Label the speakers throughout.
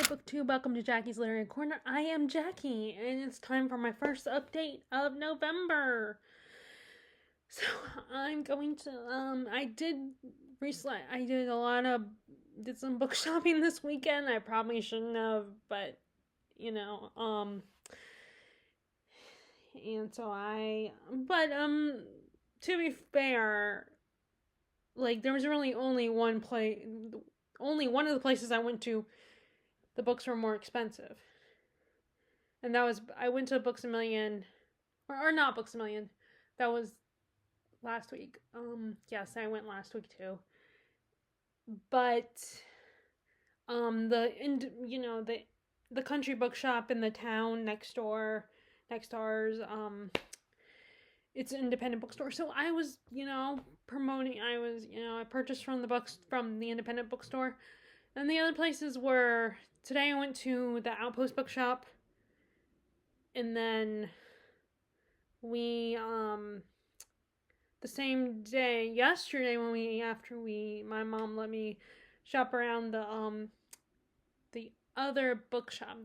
Speaker 1: Booktube. Welcome to Jackie's Literary Corner. I am Jackie, and it's time for my first update of November. So I'm going to I did some book shopping this weekend. I probably shouldn't have, but and so to be fair, like there was really only one of the places I went to, the books were more expensive. And I went to Books A Million, or not Books A Million, that was last week. Yes, I went last week too. But, the country bookshop in the town next ours, it's an independent bookstore. So I was, I purchased from the independent bookstore. And the other places were, today I went to the Outpost bookshop. And then the same day, yesterday, my mom let me shop around the other bookshop,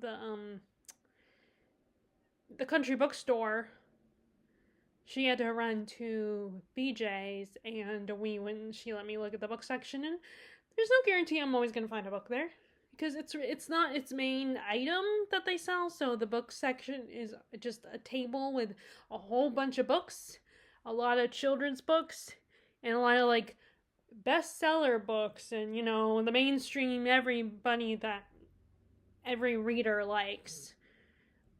Speaker 1: the country bookstore. She had to run to BJ's, and she let me look at the book section, and there's no guarantee I'm always going to find a book there, because it's not its main item that they sell. So the book section is just a table with a whole bunch of books, a lot of children's books, and a lot of like bestseller books, and the mainstream every reader likes,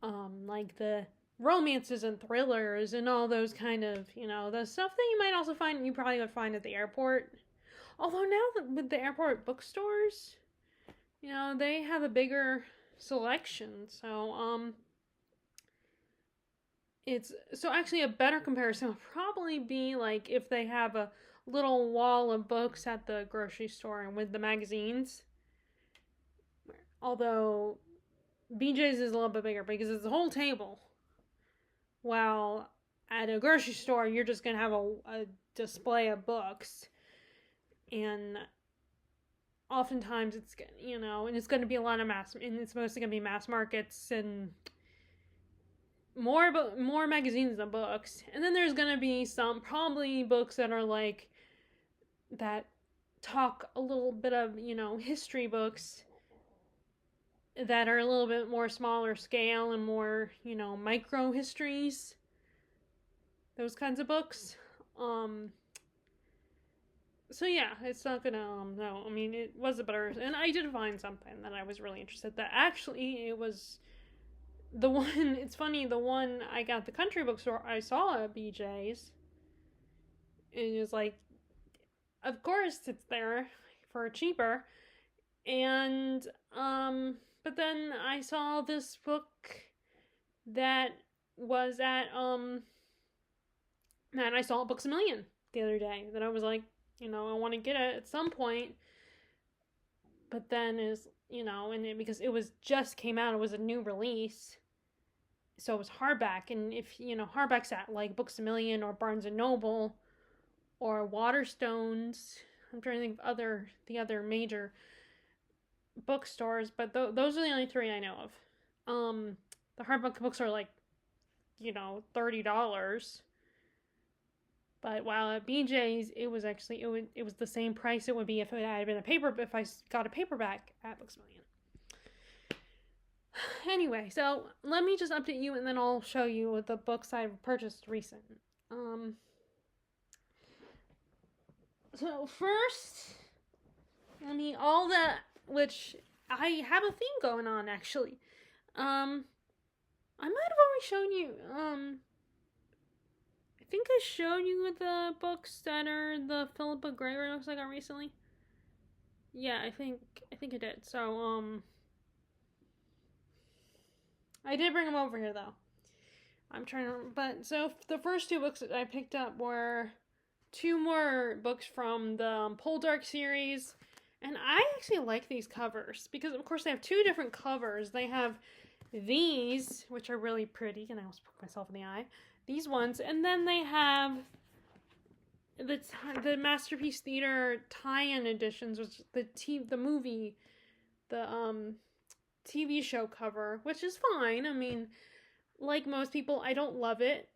Speaker 1: like the romances and thrillers and all those kind of, the stuff that you probably would find at the airport. Although now with the airport bookstores, they have a bigger selection. So, actually a better comparison would probably be like if they have a little wall of books at the grocery store and with the magazines. Although BJ's is a little bit bigger because it's a whole table. While at a grocery store, you're just going to have a display of books. And oftentimes it's, and it's going to be a lot of and it's mostly going to be mass markets and more magazines than books. And then there's going to be some probably books that are like, that talk a little bit of, history books that are a little bit more smaller scale and more, micro histories. Those kinds of books. So yeah, it's not gonna, no, I mean, it was a better, and I did find something that I was really interested in. That actually, it was the one, it's funny, the one I got at the country bookstore, I saw at BJ's. It was like, of course it's there for cheaper. And, but then I saw this book that was at, I saw at Books A Million the other day that I was like, I want to get it at some point. But then because it was just came out, it was a new release. So it was hardback. And if, hardback's at like Books A Million or Barnes & Noble or Waterstones. I'm trying to think of the other major bookstores, but those are the only three I know of. The hardback books are like, $30. But while at BJ's, it was actually, it was the same price it would be if it had been if I got a paperback at Books A Million. Anyway, so let me just update you, and then I'll show you the books I've purchased recent. So first, which I have a theme going on, actually. I might have already shown you, I think I showed you the books that are the Philippa Greer books I got recently. Yeah, I think I did. So, I did bring them over here, though. So the first two books that I picked up were two more books from the Poldark series. And I actually like these covers because, of course, they have two different covers. They have these, which are really pretty, and I almost poked myself in the eye. These ones, and then they have the Masterpiece Theater tie-in editions, which the movie, the TV show cover, which is fine. I mean, like most people, I don't love it,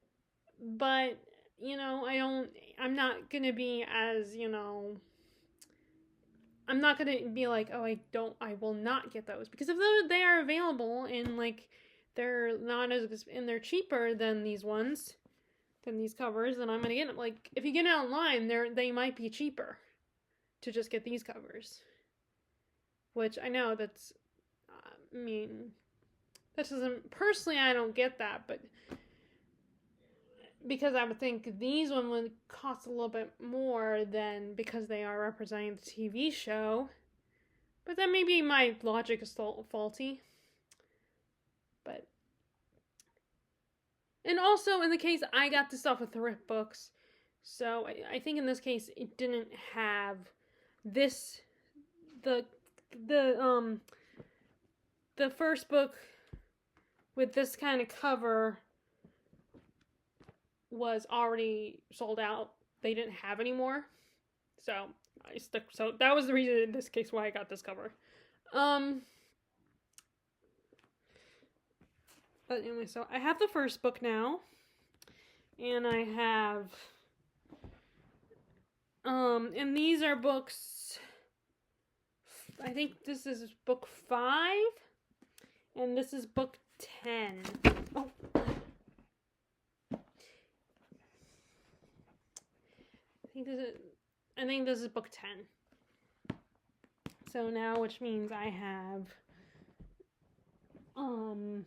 Speaker 1: but I'm not gonna be as, I'm not gonna be like, oh, I will not get those, because if they are available and like they're not as, and they're cheaper than these ones, than these covers, then I'm gonna get them. Like, if you get it online, they might be cheaper to just get these covers, which I know that's, I mean, that doesn't, personally, I don't get that, but because I would think these one would cost a little bit more than, because they are representing the TV show. But then maybe my logic is faulty. But, and also in the case, I got this off of thrift books, so I think in this case it didn't have this, the first book with this kind of cover was already sold out. They didn't have any more. So so that was the reason in this case why I got this cover. But anyway, so I have the first book now. And I have and these are books, I think this is book 5 and this is book 10. Oh. I think this is book 10. So now, which means I have I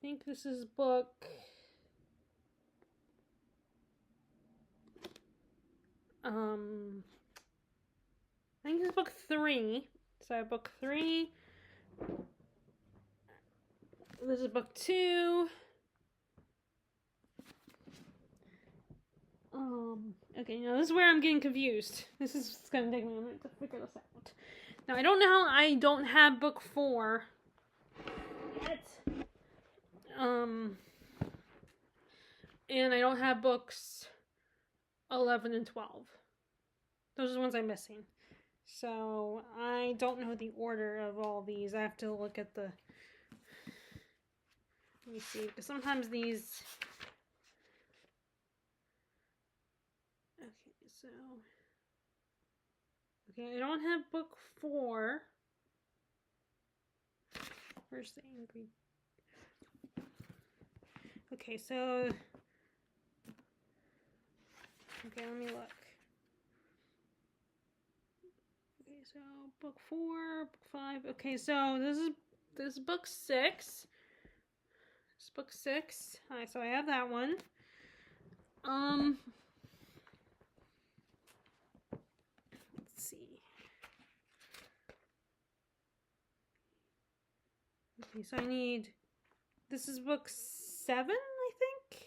Speaker 1: think this is book I think this is book 3. So I have book 3. This is book 2. Okay, now this is where I'm getting confused. This is gonna take me a minute to figure this out. Now, I don't know how I don't have book 4 yet. And I don't have books 11 and 12. Those are the ones I'm missing. So, I don't know the order of all these. I have to look at the... Let me see, because sometimes these... Okay, I don't have book 4. Where's the angry? Okay, so... Okay, let me look. Okay, so book 4, book 5. Okay, so this is book 6. This is book 6. Alright, so I have that one. Let's see. Okay, so I need... This is book 7, I think?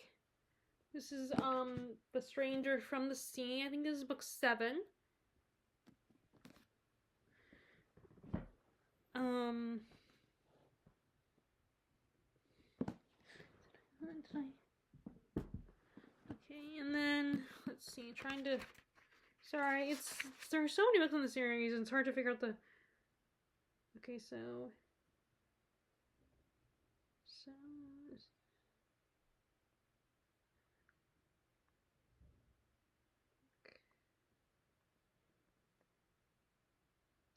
Speaker 1: This is, The Stranger from the Sea. I think this is book 7. Okay, and then, let's see, sorry, there are so many books in the series, and it's hard to figure out the, okay, so,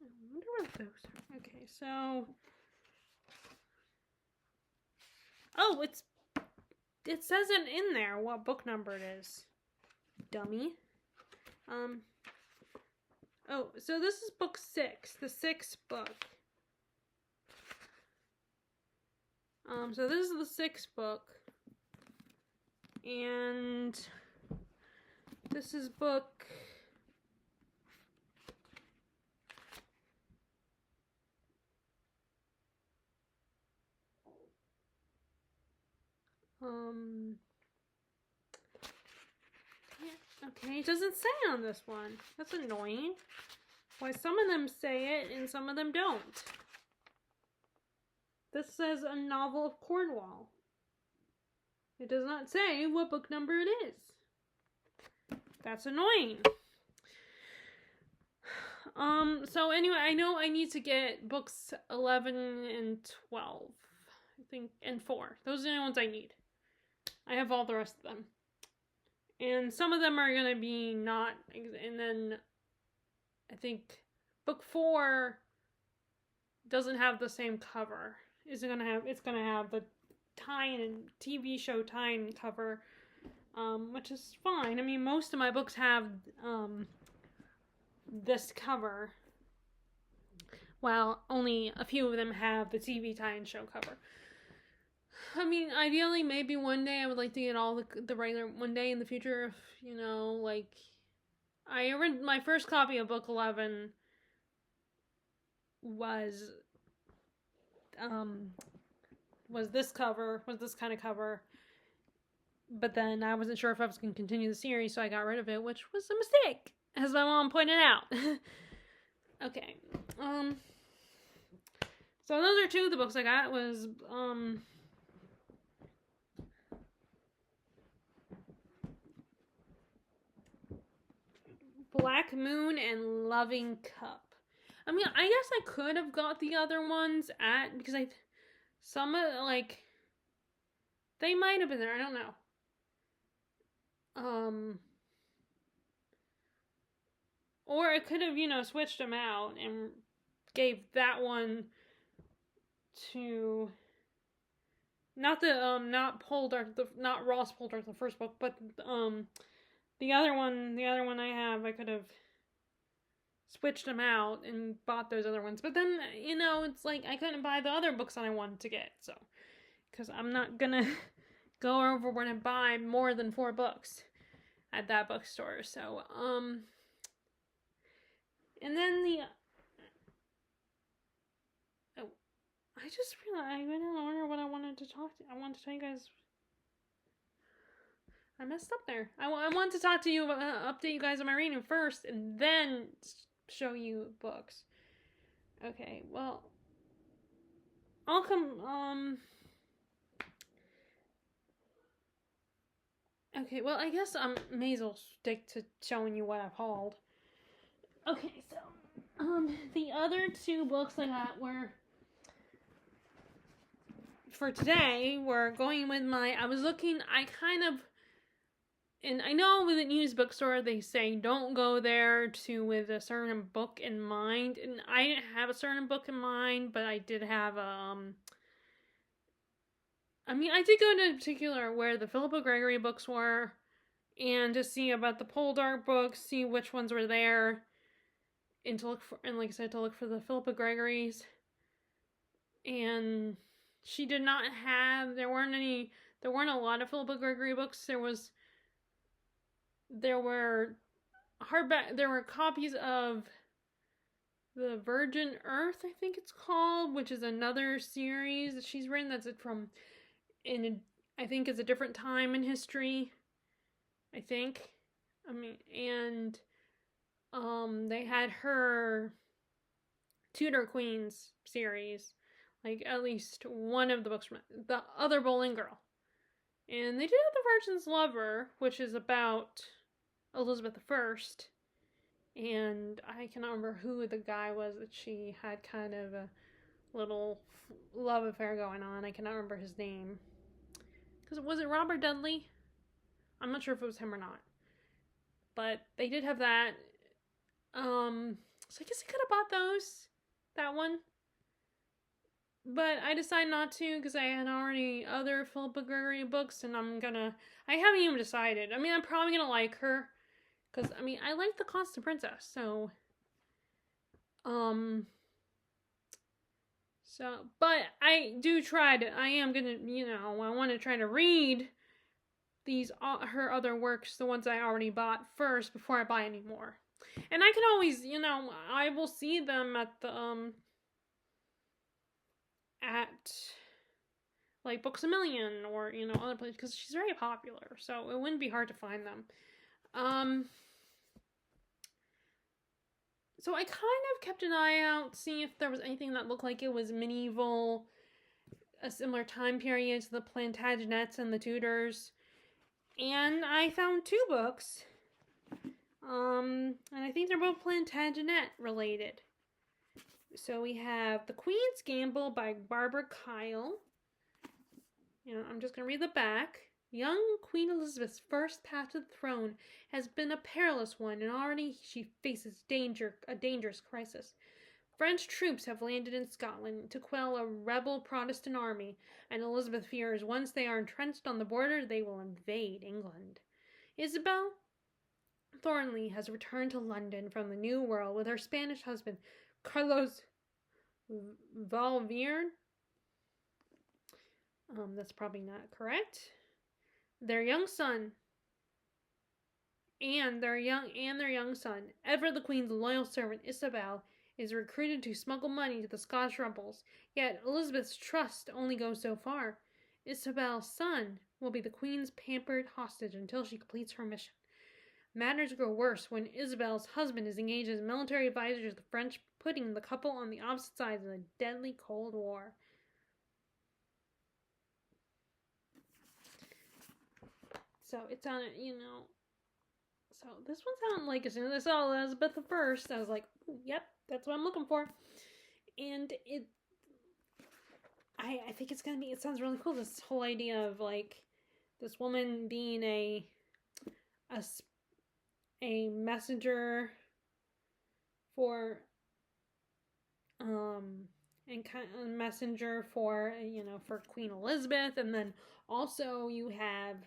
Speaker 1: I wonder what those are. Okay, so, oh, it says it in there what book number it is. Dummy. Oh, so this is book 6, the 6th book. So this is the 6th book. And this is book... Yeah, okay, it doesn't say on this one. That's annoying. Why some of them say it and some of them don't. This says A Novel of Cornwall. It does not say what book number it is. That's annoying. So anyway, I know I need to get books 11 and 12, I think, and 4. Those are the only ones I need. I have all the rest of them. And some of them are going to be not, and then I think book 4 doesn't have the same cover. It's going to have the TV show tie-in cover, which is fine. I mean, most of my books have, this cover, while only a few of them have the TV tie-in show cover. I mean, ideally, maybe one day I would like to get all the regular, one day in the future, if, like, I read my first copy of book 11 was this kind of cover, but then I wasn't sure if I was going to continue the series, so I got rid of it, which was a mistake, as my mom pointed out. Okay. So those are 2 of the books I got. Was Black Moon and Loving Cup. I mean, I guess I could have got the other ones because they might have been there. I don't know. Or I could have, switched them out and gave that one to not Poldark, not Ross Poldark, the first book, but the other one I have, I could have switched them out and bought those other ones. But then, it's like I couldn't buy the other books that I wanted to get, so because I'm not gonna go overboard and buy more than 4 books at that bookstore. So, and then I just realized, I don't know what I wanted to talk to. I wanted to tell you guys. I messed up there. I want to talk to you, update you guys on my reading first, and then show you books. Okay, well, I'll come, okay, well, I guess I may as well stick to showing you what I've hauled. Okay, so, the other 2 books I got were, for today, we're going with and I know with a used bookstore, they say don't go there with a certain book in mind. And I didn't have a certain book in mind, but I did have I did go to particular where the Philippa Gregory books were, and to see about the Poldark books, see which ones were there, and like I said, to look for the Philippa Gregory's. And she did not have. There weren't a lot of Philippa Gregory books. There were copies of The Virgin Earth, I think it's called, which is another series that she's written that's I think it's a different time in history. I think. And they had her Tudor Queens series, like at least one of the books from The Other Bowling Girl. And they did have The Virgin's Lover, which is about Elizabeth I. And I cannot remember who the guy was that she had kind of a little love affair going on. I cannot remember his name. Was it Robert Dudley? I'm not sure if it was him or not. But they did have that. So I guess I could have bought that one. But I decided not to because I had already other Philippa Gregory books, and I haven't even decided. I'm probably going to like her because, I like The Constant Princess, so, but I am going to, I want to try to read her other works, the ones I already bought first before I buy any more. And I can always, I will see them at the, at like Books A Million or other places because she's very popular, so it wouldn't be hard to find them. So I kind of kept an eye out, seeing if there was anything that looked like it was medieval, a similar time period to the Plantagenets and the Tudors, and I found 2 books. And I think they're both Plantagenet related. So we have The Queen's Gamble by Barbara Kyle. I'm just going to read the back. Young Queen Elizabeth's first path to the throne has been a perilous one, and already she faces a dangerous crisis. French troops have landed in Scotland to quell a rebel Protestant army, and Elizabeth fears once they are entrenched on the border, they will invade England. Isabel Thornley has returned to London from the New World with her Spanish husband, Carlos Valverde. That's probably not correct. Their young son, Edward the Queen's loyal servant, Isabel, is recruited to smuggle money to the Scottish rebels. Yet Elizabeth's trust only goes so far. Isabel's son will be the Queen's pampered hostage until she completes her mission. Matters grow worse when Isabel's husband is engaged as military advisor to the French, putting the couple on the opposite sides of the deadly Cold War. So it sounded, so this one sounded like, as soon as I saw Elizabeth I, I was like, yep, that's what I'm looking for. And I think it's going to be, it sounds really cool, this whole idea of, like, this woman being a messenger for, and kind of a messenger for, for Queen Elizabeth, and then also you have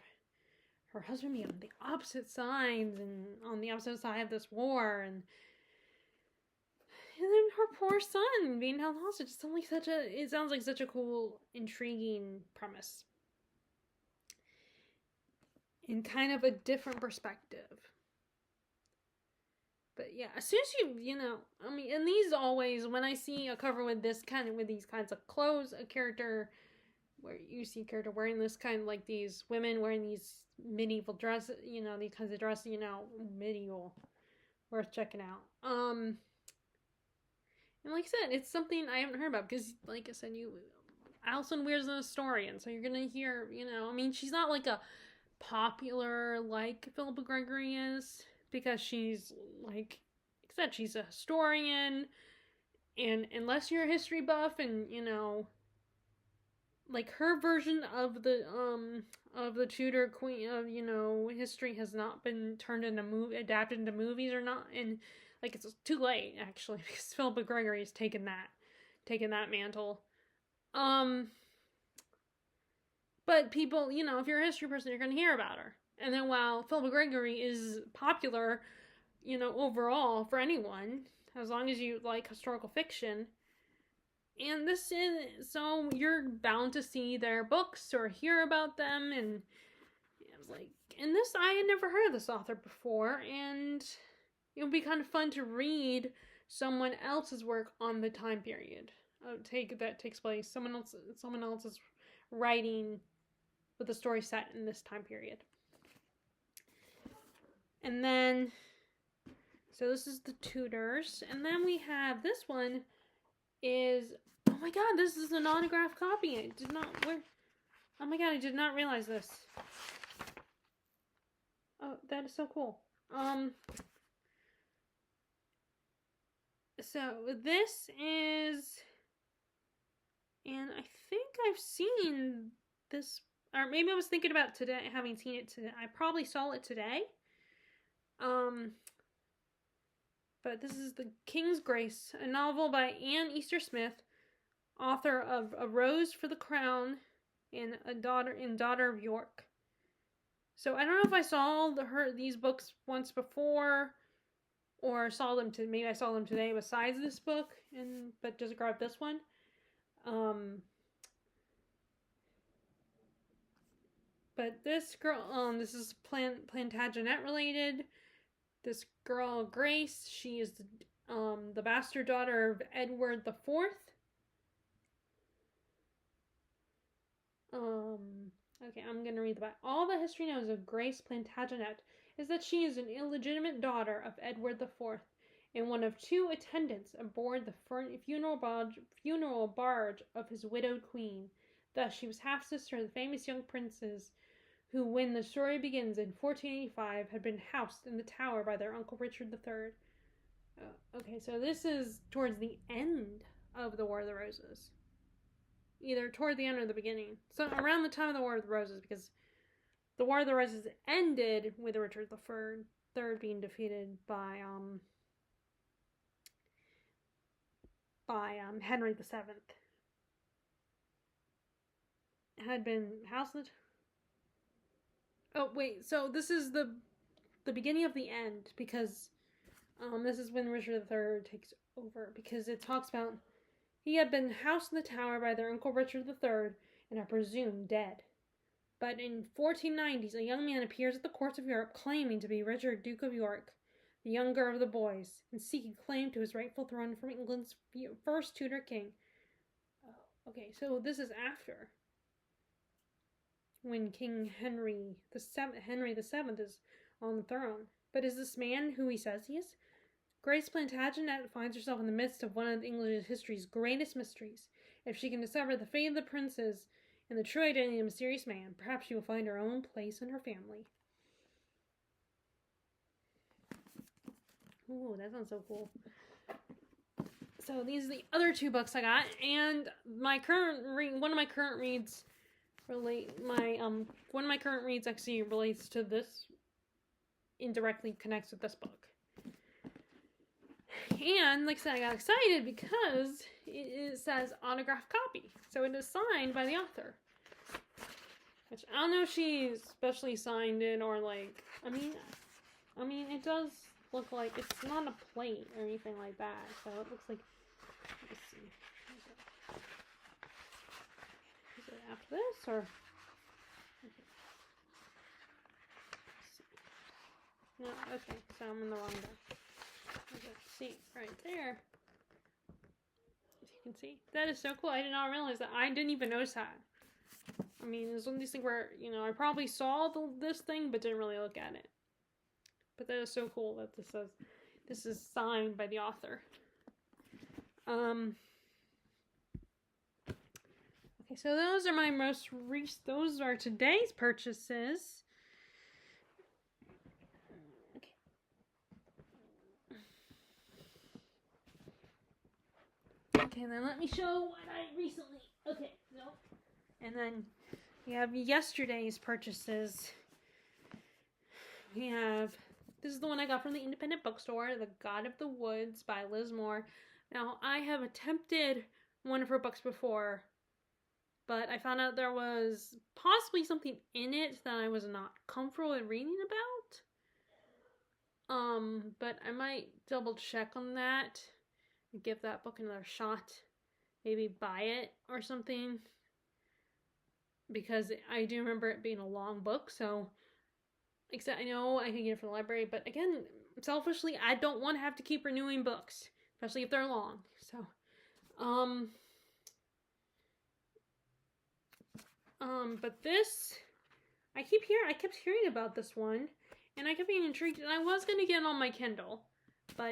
Speaker 1: her husband being on the opposite sides and on the opposite side of this war, and then her poor son being held hostage. It sounds like such a cool, intriguing premise. In kind of a different perspective. But yeah, as soon as and these always, when I see a cover with these kinds of clothes, a character where you see a character wearing this kind of, like, these women wearing these medieval dresses, these kinds of dresses, medieval, worth checking out. And like I said, it's something I haven't heard about, because, like I said, Alison Weir's a historian, so you're gonna hear, she's not like a popular like Philippa Gregory is, because she's, like I said, she's a historian, and unless you're a history buff and, like, her version of the Tudor Queen of, history has not been turned into adapted into movies, or not, and, like, it's too late, actually, because Philippa Gregory has taken that mantle. But people, if you're a history person, you're going to hear about her. And then while Philippa Gregory is popular, overall for anyone, as long as you like historical fiction, and so you're bound to see their books or hear about them, and I was like, I had never heard of this author before, and it would be kind of fun to read someone else's work on the time period that takes place. Someone else's writing with a story set in this time period. And then, so this is the Tudors, and then we have this one is, oh my god, this is an autographed copy. Oh my god, I did not realize this. Oh, that is so cool. So this is, and I think I've seen this, or maybe I was thinking about today, having seen it today. I probably saw it today. But this is The King's Grace, a novel by Anne Easter Smith, author of A Rose for the Crown and Daughter of York. So I don't know if I saw these books once before, or saw them maybe I saw them today besides this book, but just grabbed this one. But this girl, this is Plantagenet related. This girl, Grace, she is the bastard daughter of Edward the Fourth. Okay, I'm going to read the back. All the history knows of Grace Plantagenet is that she is an illegitimate daughter of Edward the Fourth and one of two attendants aboard the funeral barge of his widowed queen. Thus, she was half-sister of the famous young princes who, when the story begins in 1485, had been housed in the Tower by their uncle Richard III. Okay, so this is towards the end of the War of the Roses. Either toward the end or the beginning. So around the time of the War of the Roses, because the War of the Roses ended with Richard III being defeated by Henry VII. Had been ousted. Oh wait, so this is the beginning of the end, because this is when Richard III takes over, because it talks about he had been housed in the Tower by their uncle Richard III and are presumed dead. But in 1490s, a young man appears at the courts of Europe claiming to be Richard, Duke of York, the younger of the boys, and seeking claim to his rightful throne from England's first Tudor king. Oh, okay, so this is after when King Henry VII is on the throne. But is this man who he says he is? Grace Plantagenet finds herself in the midst of one of English history's greatest mysteries. If she can discover the fate of the princes and the true identity of the mysterious man, perhaps she will find her own place in her family. Ooh, that sounds so cool. So these are the other two books I got, and one of my current reads actually relates to this, indirectly connects with this book. And like I said, I got excited because it says autographed copy. So it is signed by the author. Which I don't know if she's specially signed it or like, I mean it does look like it's not a plate or anything like that. So it looks like, let's see. Is it after this or? Okay. No, okay, so I'm in the wrong book. Okay, see, right there. If you can see. That is so cool. I did not realize that. I didn't even notice that. I mean, it's one of these things where, I probably saw this thing, but didn't really look at it. But that is so cool that this is signed by the author. Okay, so those are my those are today's purchases. Okay, then let me show what I recently... Okay, so... And then we have yesterday's purchases. We have... This is the one I got from the independent bookstore, The God of the Woods by Liz Moore. Now, I have attempted one of her books before, but I found out there was possibly something in it that I was not comfortable with reading about. But I might double check on that. Give that book another shot. Maybe buy it or something. Because I do remember it being a long book, so... Except I know I can get it from the library, but again, selfishly, I don't want to have to keep renewing books. Especially if they're long. So, but this... I kept hearing about this one, and I kept being intrigued, and I was going to get it on my Kindle.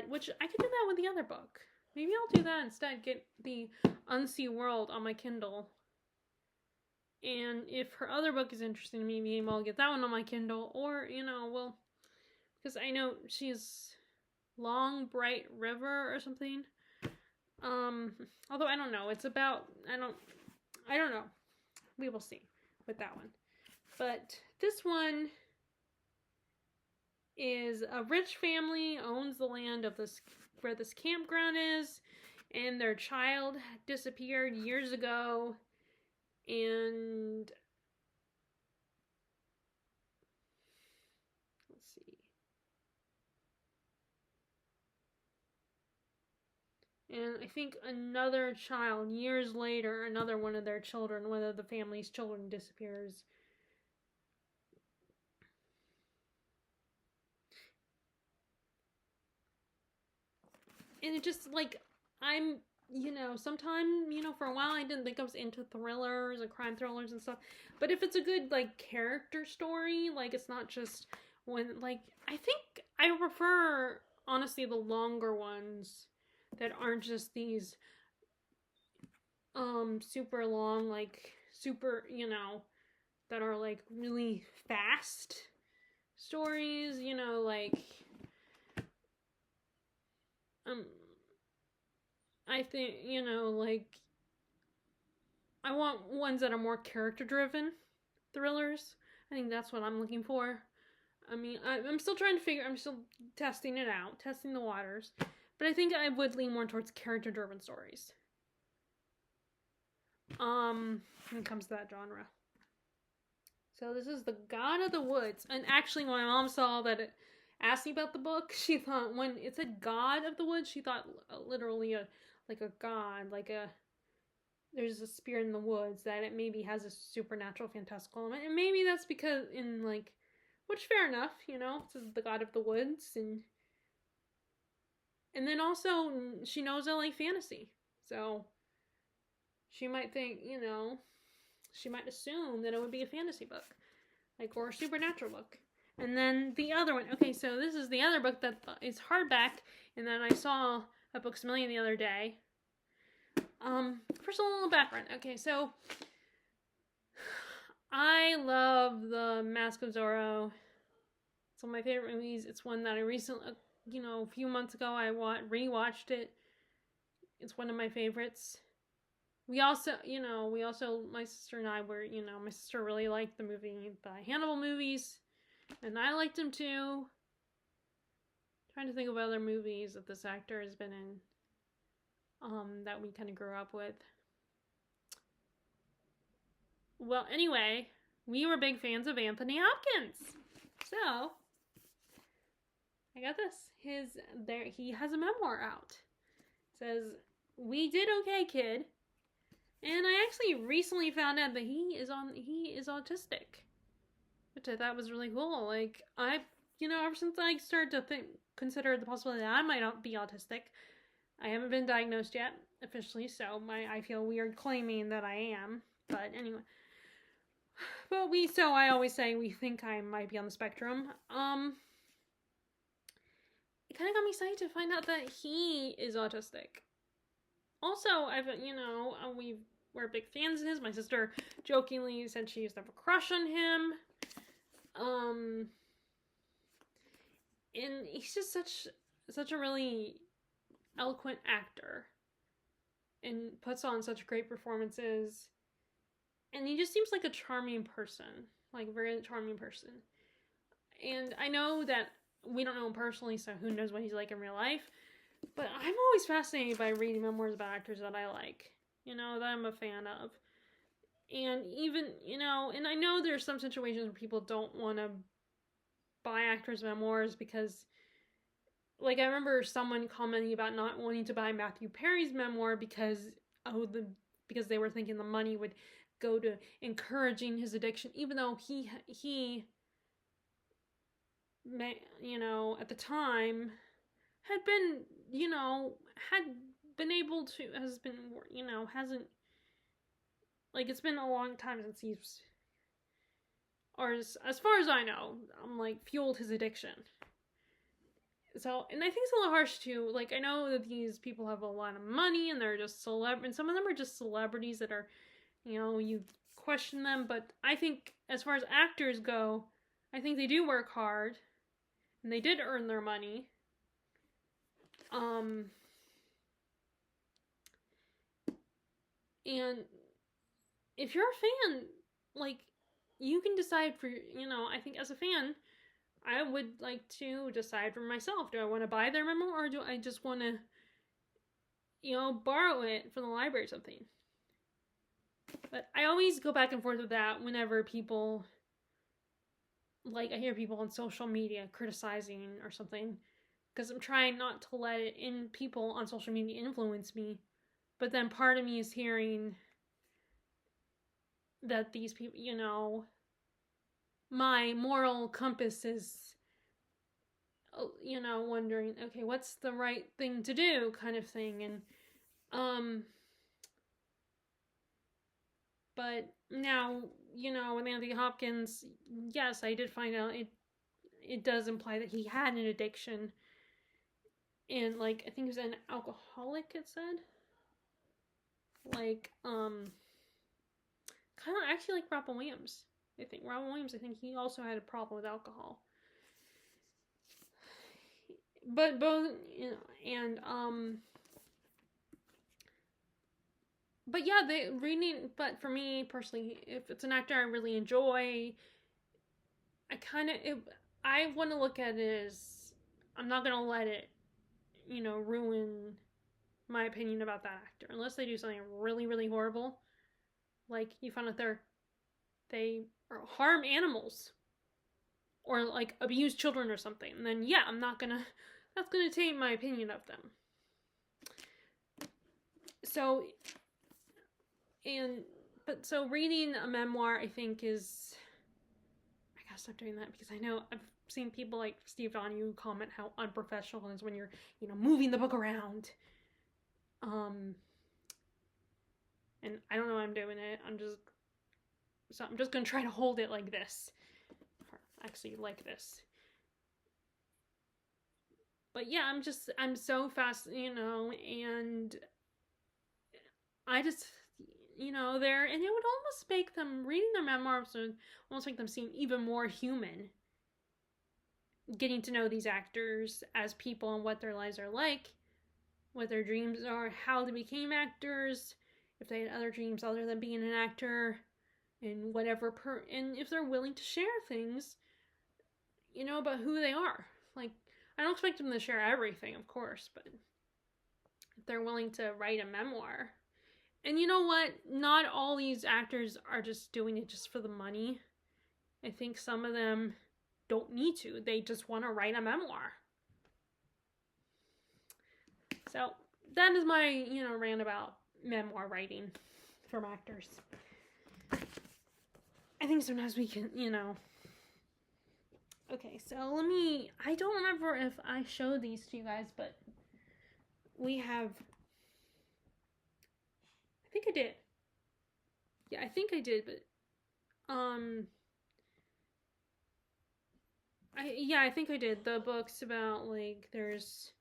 Speaker 1: Which, I could do that with the other book. Maybe I'll do that instead, get the Unseen World on my Kindle. And if her other book is interesting to me, maybe I'll get that one on my Kindle. Or, because I know she's Long Bright River or something. Although I don't know. It's about, I don't know. We will see with that one. But this one is a rich family owns the land of where this campground is, and their child disappeared years ago, and let's see. And I think another child, years later, another one of their children, one of the family's children disappears. And it just, like, I'm, sometimes, for a while I didn't think I was into thrillers and crime thrillers and stuff. But if it's a good, like, character story, like, it's not just when, like, I think I prefer, honestly, the longer ones that aren't just these, super long, like, super, that are, like, really fast stories, like... I think, like, I want ones that are more character-driven thrillers. I think that's what I'm looking for. I mean, I'm still I'm still testing it out, testing the waters. But I think I would lean more towards character-driven stories. When it comes to that genre. So this is The God of the Woods. And actually, when my mom saw that it asked me about the book, she thought, when it said God of the Woods, she thought literally a god, there's a spirit in the woods, that it maybe has a supernatural, fantastical element. And maybe that's because which fair enough, it says The God of the Woods. And then also, she knows I like fantasy. So she might think, she might assume that it would be a fantasy book, or a supernatural book. And then the other one, okay, so this is the other book that is hardback, and then I saw at Books A Million the other day. First, a little background. Okay, so I love The Mask of Zorro. It's one of my favorite movies. It's one that I recently, a few months ago, I rewatched it. It's one of my favorites. We also, my sister and I were, my sister really liked the Hannibal movies, and I liked them too. Trying to think of other movies that this actor has been in, that we kind of grew up with. Well, anyway, we were big fans of Anthony Hopkins. So, I got this. He has a memoir out. It says, "We did okay, kid." And I actually recently found out that he is autistic, which I thought was really cool. Ever since I started to consider the possibility that I might not be autistic, I haven't been diagnosed yet officially, so I feel weird claiming that I am. But anyway, so I always say we think I might be on the spectrum. It kind of got me excited to find out that he is autistic. Also, we're big fans of his. My sister jokingly said she used to have a crush on him. And he's just such a really eloquent actor, and puts on such great performances. And he just seems like a charming person, very charming person. And I know that we don't know him personally, so who knows what he's like in real life. But I'm always fascinated by reading memoirs about actors that I like, that I'm a fan of. And even, and I know there's some situations where people don't want to buy actors' memoirs because, I remember someone commenting about not wanting to buy Matthew Perry's memoir because they were thinking the money would go to encouraging his addiction, even though he at the time had been, hasn't, it's been a long time since he's, or as far as I know, fueled his addiction. So, and I think it's a little harsh too. I know that these people have a lot of money and they're just and some of them are just celebrities that are, you question them. But I think as far as actors go, I think they do work hard and they did earn their money. And if you're a fan, you can decide for, I think as a fan, I would like to decide for myself, do I want to buy their memoir or do I just want to, borrow it from the library or something? But I always go back and forth with that whenever people, I hear people on social media criticizing or something, because I'm trying not to let people on social media influence me. But then part of me is hearing that these people, my moral compass is, wondering, okay, what's the right thing to do, kind of thing. And, but now, with Anthony Hopkins, yes, I did find out it does imply that he had an addiction. And, I think he was an alcoholic, it said. Kind of actually like Robin Williams. I think he also had a problem with alcohol. But both, and but yeah, but for me personally, if it's an actor I really enjoy, I want to look at it as, I'm not gonna let it, ruin my opinion about that actor unless they do something really, really horrible, like you found out they harm animals or like abuse children or something. And then yeah, that's gonna taint my opinion of them. So so reading a memoir, I think, is, I gotta stop doing that, because I know I've seen people like Steve Donahue comment how unprofessional it is when you're, moving the book around. And I don't know why I'm doing it. I'm just gonna try to hold it like this. Or actually like this. But yeah, I'm so fast, and I just, and it would almost make them, reading their memoirs would almost make them seem even more human. Getting to know these actors as people and what their lives are like, what their dreams are, how they became actors, if they had other dreams other than being an actor, and and if they're willing to share things, about who they are. Like, I don't expect them to share everything, of course, but if they're willing to write a memoir. And you know what? Not all these actors are just doing it just for the money. I think some of them don't need to. They just want to write a memoir. So that is my, rant about memoir writing from actors. I think sometimes we can, Okay, so I don't remember if I showed these to you guys, but we have, I think I did. Yeah, I think I did, but, I think I did. The books about, like, there's,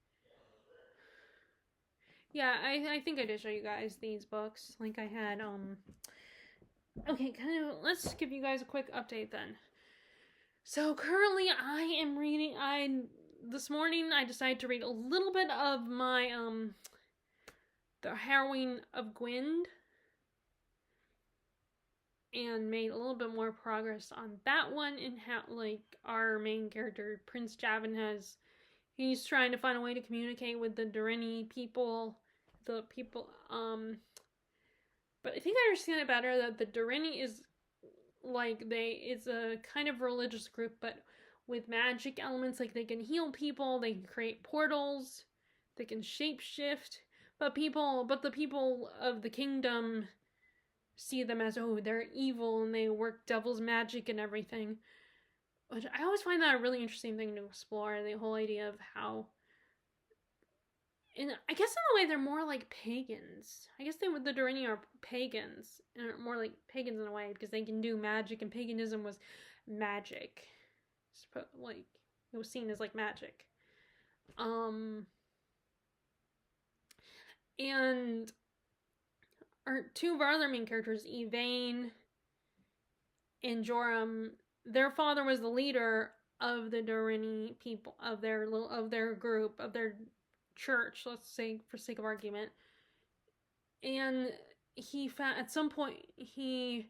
Speaker 1: yeah, I think I did show you guys these books. Like, I had, okay, let's give you guys a quick update then. So currently I am reading, this morning I decided to read a little bit of my, the Harrowing of Gwynedd, and made a little bit more progress on that one, and how, like, our main character, Prince Javin, he's trying to find a way to communicate with the Durini people, but I think I understand it better that the Durini is, like, it's a kind of religious group, but with magic elements. Like, they can heal people, they can create portals, they can shapeshift, but the people of the kingdom see them as, oh, they're evil and they work devil's magic and everything. Which I always find that a really interesting thing to explore, the whole idea of how, and I guess in a way they're more like pagans. I guess the Durini are pagans, and are more like pagans in a way, because they can do magic, and paganism was magic. Like, it was seen as like magic. And two of our other main characters, Yvain and Joram, their father was the leader of the Durini people, of their group, of their church, let's say, for sake of argument. And at some point he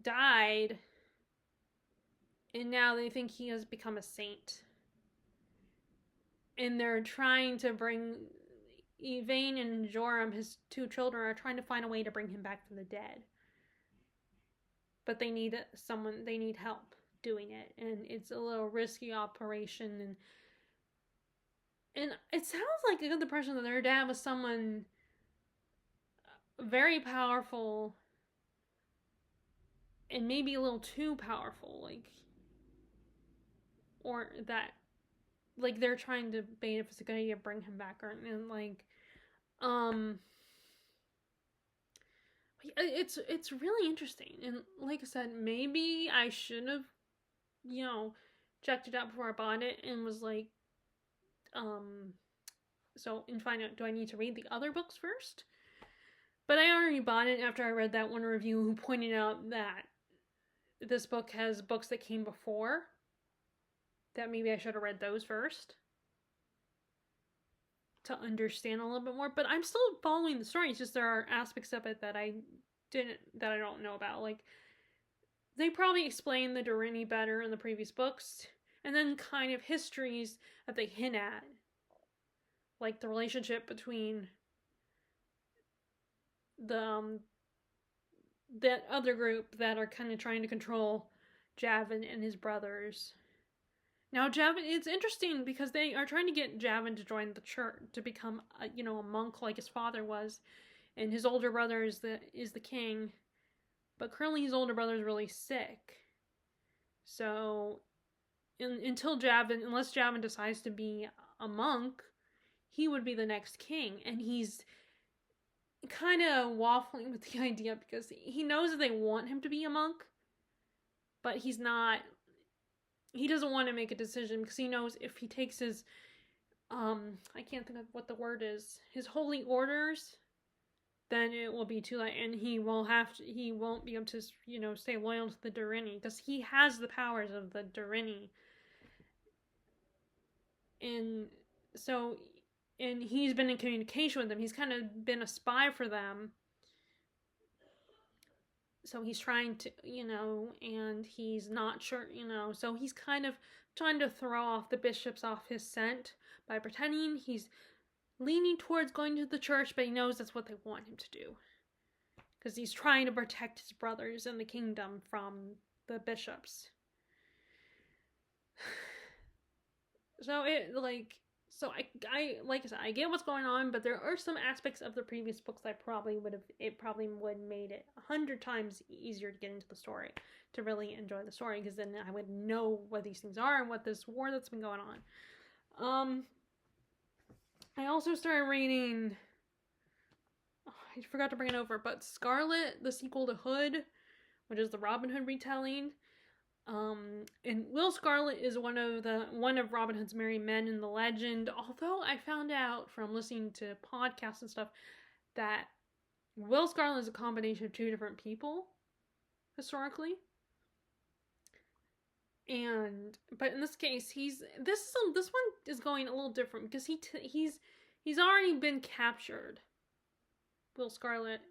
Speaker 1: died, and now they think he has become a saint, and they're trying to bring Yvain and Joram, his two children, are trying to find a way to bring him back from the dead, but they need help doing it, and it's a little risky operation. And it sounds like a good impression that their dad was someone very powerful, and maybe a little too powerful, like, or that, like, they're trying to debate if it's a good idea to bring him back, or, and like, it's really interesting. And like I said, maybe I should have, checked it out before I bought it, and was like, and find out, do I need to read the other books first? But I already bought it after I read that one review who pointed out that this book has books that came before, that maybe I should have read those first to understand a little bit more. But I'm still following the story. It's just there are aspects of it that I don't know about. Like, they probably explained the Durini better in the previous books, and then kind of histories that they hint at, like the relationship between that other group that are kind of trying to control Javin and his brothers. Now, Javin, it's interesting because they are trying to get Javin to join the church, to become a monk like his father was, and his older brother is the king. But currently his older brother is really sick. So, unless Javin decides to be a monk, he would be the next king. And he's kind of waffling with the idea because he knows that they want him to be a monk, but he doesn't want to make a decision because he knows if he takes his, I can't think of what the word is, his holy orders, then it will be too late, and he won't be able to, stay loyal to the Durini, because he has the powers of the Durini. And so, and he's been in communication with them. He's kind of been a spy for them. So he's trying to, and he's not sure, so he's kind of trying to throw off the bishops off his scent by pretending he's leaning towards going to the church, but he knows that's what they want him to do. Because he's trying to protect his brothers and the kingdom from the bishops. So I like I said, I get what's going on, but there are some aspects of the previous books that probably would made it 100 times easier to get into the story, to really enjoy the story, because then I would know what these things are and what this war that's been going on. I also started reading, I forgot to bring it over, but Scarlet, the sequel to Hood, which is the Robin Hood retelling. And Will Scarlet is one of Robin Hood's merry men in the legend, although I found out from listening to podcasts and stuff that Will Scarlet is a combination of two different people, historically. But in this case, this one is going a little different, because he's already been captured, Will Scarlet,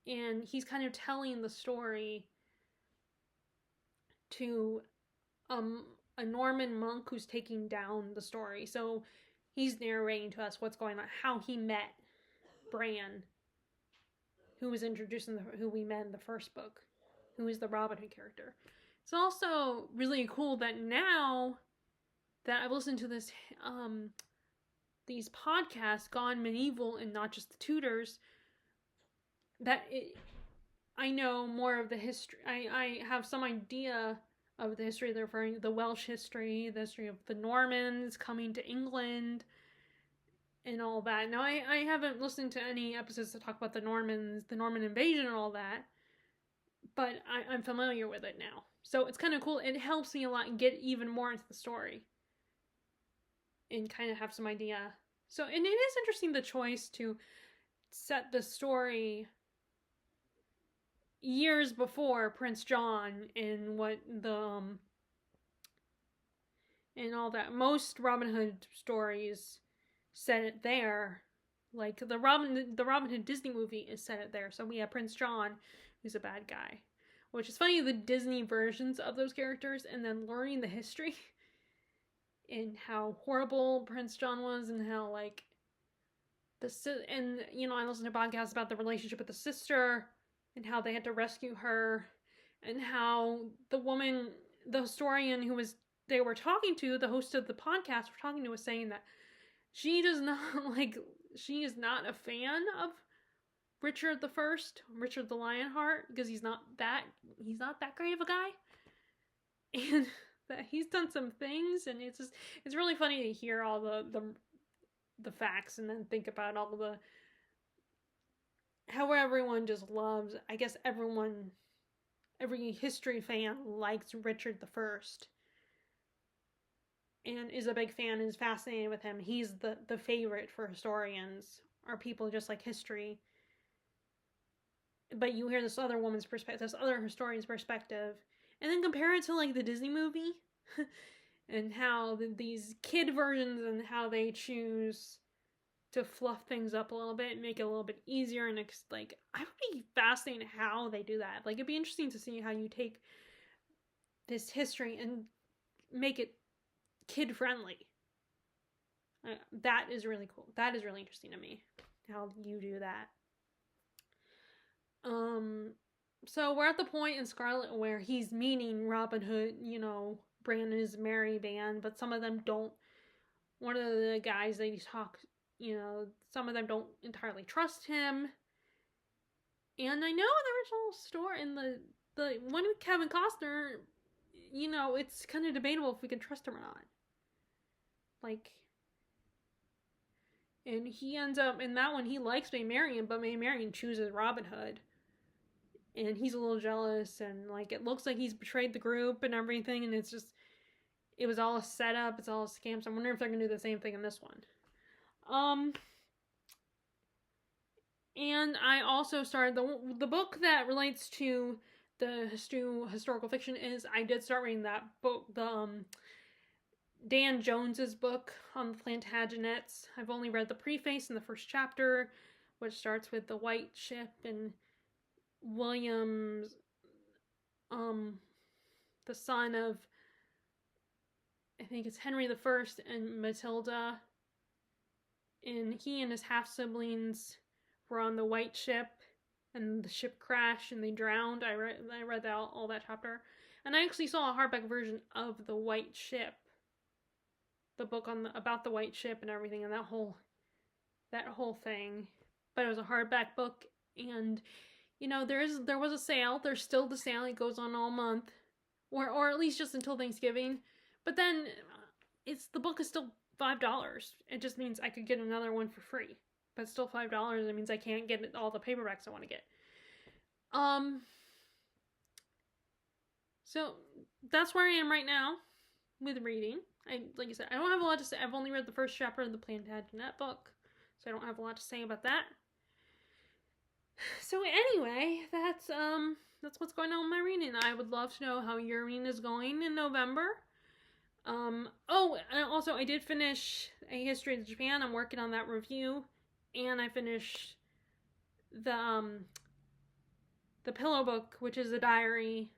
Speaker 1: and he's kind of telling the story to a Norman monk who's taking down the story. So he's narrating to us what's going on, how he met Bran, who was introduced who we met in the first book, who is the Robin Hood character. It's also really cool that now that I've listened to these podcasts, Gone Medieval and Not Just the Tudors, I know more of the history. I have some idea of the history they're referring to, the Welsh history, the history of the Normans coming to England, and all that. Now, I haven't listened to any episodes that talk about the Normans, the Norman invasion and all that, but I'm familiar with it now. So it's kind of cool. It helps me a lot and get even more into the story and kind of have some idea. So, and it is interesting, the choice to set the story years before Prince John and what and all that. Most Robin Hood stories set it there. Like the Robin Hood Disney movie is set it there. So we have Prince John, who's a bad guy. Which is funny, the Disney versions of those characters, and then learning the history and how horrible Prince John was, and how I listened to podcasts about the relationship with the sister and how they had to rescue her, and how the historian they were talking to, the host of the podcast were talking to, was saying that she is not a fan of Richard the Lionheart, because he's not that great of a guy, and that he's done some things, and it's really funny to hear all the facts, and then think about all how everyone just loves. I guess every history fan likes Richard I, and is a big fan and is fascinated with him. He's the favorite for historians, or people just like history. But you hear this other woman's perspective, this other historian's perspective, and then compare it to the Disney movie, and how these kid versions, and how they choose to fluff things up a little bit and make it a little bit easier. And like, I would be fascinated how they do that. Like, it'd be interesting to see how you take this history and make it kid friendly. That is really cool. That is really interesting to me, how you do that. So we're at the point in Scarlet where he's meeting Robin Hood, you know, Bran and his merry band, but some of them don't. One of the guys that he talks, you know, some of them don't entirely trust him. And I know there was a whole story in the one with Kevin Costner, you know, it's kind of debatable if we can trust him or not. Like, and he ends up, in that one, he likes Maid Marian, but Maid Marian chooses Robin Hood. And he's a little jealous, and, like, it looks like he's betrayed the group and everything, and it's just, it was all a setup, it's all a scam, so I'm wondering if they're going to do the same thing in this one. And I also started, the book that relates to the historical fiction is, I did start reading that book, Dan Jones's book on the Plantagenets. I've only read the preface in the first chapter, which starts with the White Ship and William's, the son of, I think it's Henry I and Matilda, and he and his half-siblings were on the White Ship, and the ship crashed and they drowned. I read that all that chapter, and I actually saw a hardback version of the White Ship, the book about the White Ship and everything, and that whole thing. But it was a hardback book, and you know, there was a sale. There's still the sale. It goes on all month, or at least just until Thanksgiving. But then the book is still $5. It just means I could get another one for free. But it's still $5. It means I can't get all the paperbacks I want to get. So that's where I am right now with reading. Like I said, I don't have a lot to say. I've only read the first chapter of the Plantagenet book, so I don't have a lot to say about that. So anyway, that's what's going on with my reading. I would love to know how your reading is going in November. Oh, and also I did finish A History of Japan. I'm working on that review, and I finished the Pillow Book, which is a diary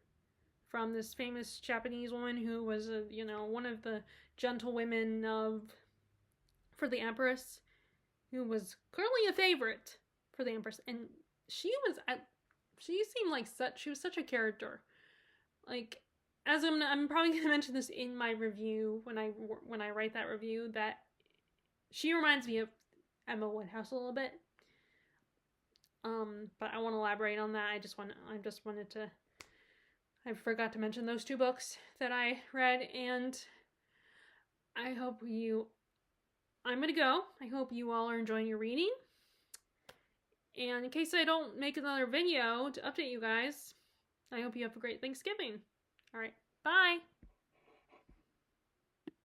Speaker 1: from this famous Japanese woman who was one of the gentlewomen for the Empress, who was clearly a favorite for the Empress, and she seemed like she was such a character. Like, as I'm probably going to mention this in my review when I write that review, that she reminds me of Emma Woodhouse a little bit. But I won't elaborate on that. I forgot to mention those two books that I read, and I'm gonna go. I hope you all are enjoying your reading. And in case I don't make another video to update you guys, I hope you have a great Thanksgiving. All right, bye!